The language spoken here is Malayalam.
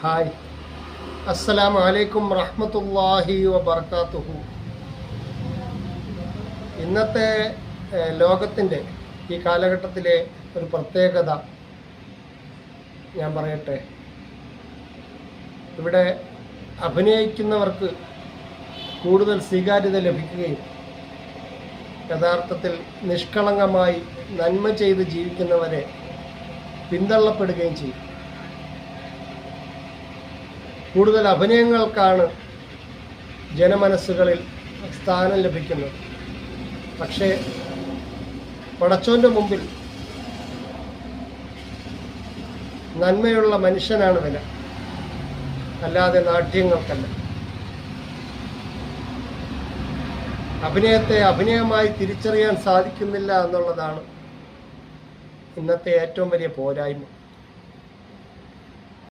ഹായ്, അസ്സലാമു അലൈക്കും റഹ്മത്തുള്ളാഹി വബറകാതുഹു. ഇന്നത്തെ ലോകത്തിൻ്റെ ഈ കാലഘട്ടത്തിലെ ഒരു പ്രത്യേകത ഞാൻ പറയട്ടെ. ഇവിടെ അഭിനയിക്കുന്നവർക്ക് കൂടുതൽ സ്വീകാര്യത ലഭിക്കുകയും യഥാർത്ഥത്തിൽ നിഷ്കളങ്കമായി നന്മ ചെയ്ത് ജീവിക്കുന്നവരെ പിന്തള്ളപ്പെടുകയും ചെയ്യും. കൂടുതൽ അഭിനയങ്ങൾക്കാണ് ജനമനസ്സുകളിൽ സ്ഥാനം ലഭിക്കുന്നത്. പക്ഷേ പടച്ചോൻ്റെ മുമ്പിൽ നന്മയുള്ള മനുഷ്യനാണ് വില, അല്ലാതെ നാട്യങ്ങൾക്കല്ല. അഭിനയത്തെ അഭിനയമായി തിരിച്ചറിയാൻ സാധിക്കുന്നില്ല എന്നുള്ളതാണ് ഇന്നത്തെ ഏറ്റവും വലിയ പോരായ്മ.